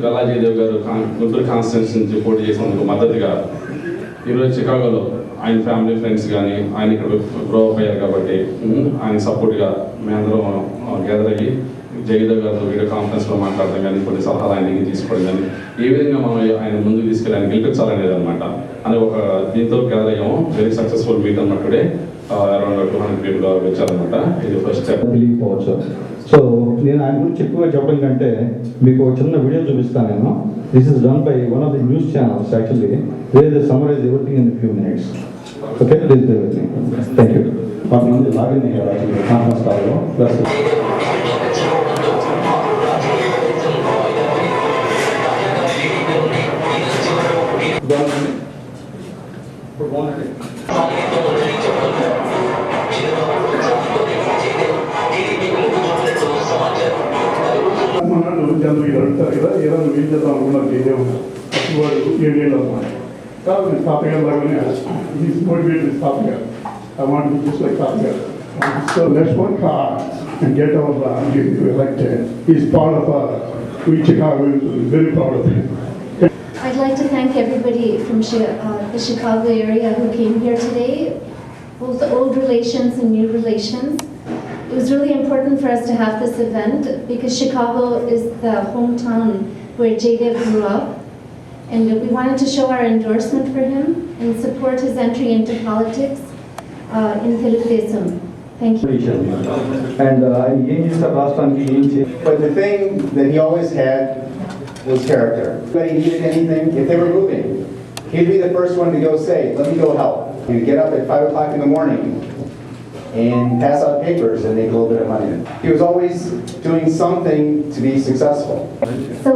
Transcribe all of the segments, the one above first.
గల్లా జయదేవ్ గారు గుంటూరు కాన్స్టిట్యూన్సీ నుంచి పోటీ చేసినందుకు మద్దతుగా ఈరోజు చికాగోలో ఆయన ఫ్యామిలీ ఫ్రెండ్స్ కానీ ఆయన ఇక్కడ గ్రో అప్ అయ్యారు కాబట్టి ఆయన సపోర్ట్గా మేమందరం గ్యాదర్ అయ్యి జయదేవ్ గారితో వీడియో కాన్ఫరెన్స్లో మాట్లాడడం కానీ కొన్ని సలహాలు ఆయన దగ్గర తీసుకోవడం కానీ ఏ విధంగా మనం ఆయన ముందుకు తీసుకెళ్ళి ఆయన గెలిపించాలనేది అనమాట అని ఒక దీంతో గ్యాదర్ అయ్యాము. వెరీ సక్సెస్ఫుల్ మీట్ అన్నమాట. టుడే అరౌండ్ 200 పీపుల్ వచ్చారనమాట. ఇది ఫస్ట్ స్టెప్. తెలియకపోవచ్చు. సో నేను ఆయన గురించి ఎక్కువగా చెప్పడం కంటే మీకు ఒక చిన్న వీడియో చూపిస్తాను నేను. This is done by one of the news channels actually. Where they summarise everything in few minutes. Okay, please day with me. Thank you. కొంతమంది లాగిన్ అయ్యారు యాక్చువల్లీ కాన్ఫరెన్స్ కాల్లో. ప్లస్ జనరల్ అడుగుతారు కదా, ఏదైనా ఏం చేద్దాం అనుకున్నారు జయదేవ్ వాడు 7 ఏళ్ళు అనమాట. కాదు నేను తాతగారు లాగానే ఈజ్ మోటివేటెడ్ తాతగారు. I want to just like తాతగారు. So let's work hard and get our elected. Is proud of we Chicago is very proud of him. I'd like to thank everybody from the Chicago area who came here today, both the old relations and new relations. It was really important for us to have this event because Chicago is the hometown where Jaydev grew up, and we wanted to show our endorsement for him and support his entry into politics in Telugu Desam. Thank you. And but the thing that he always had was character. If he needed anything, if they were moving, he'd be the first one to go say, "Let me go help." He'd get up at 5 o'clock in the morning and pass out papers and make a little bit of money. He was always doing something to be successful. So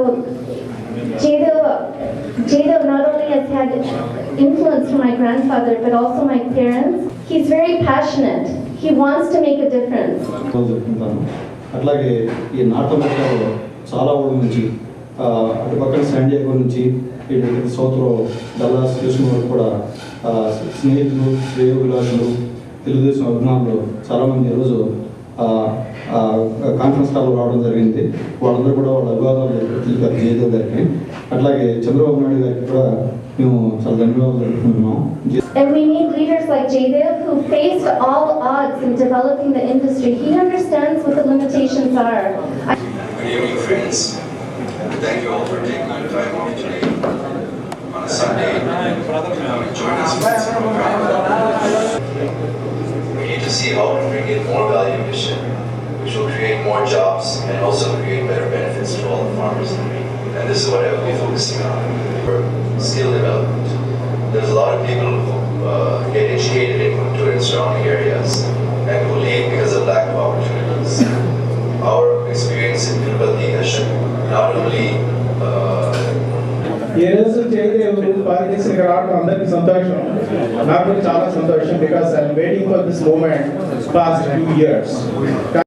Jaydev not only has had influence from my grandfather but also my parents. He's very passionate. He wants to make a difference. అట్లాగే ఈ north అమెరికాలో చాలా ఊళ్ళ నుంచి అటు పక్కన San Diego నుంచి ఇటు సౌత్లో డల్లాస్ చూసిన వరకు కూడా స్నేహితులు శ్రేయోభిలాషులు తెలుగుదేశం అభిమానులు చాలామంది ఈరోజు కాన్ఫరెన్స్ కాల్లో రావడం జరిగింది. వాళ్ళందరూ కూడా వాళ్ళ అభివాదాలు తెలిపారు జయదేవ్ గారికి. అట్లాగే చంద్రబాబు నాయుడు గారికి కూడా మేము చాలా ధన్యవాదాలు తెలుపుకుంటున్నాం. And we need leaders like Jaydev who faced all odds in developing the industry. He understands what the limitations are. Good evening, friends. Thank you all for taking the time off today on a Sunday to join us for this program. We need to see how to bring in more value addition, which will create more jobs and also create better benefits to all the farmers. And this is what I will be focusing on for skill development. There's a lot of people who get educated in Guntur and surrounding areas and who leave because of lack of opportunities. Our experience in Tirupati has not only ఈ రోజు Jayadev politics రావడం అందరికీ సంతోషం. నాకు చాలా సంతోషం because I'm waiting for this moment past few years.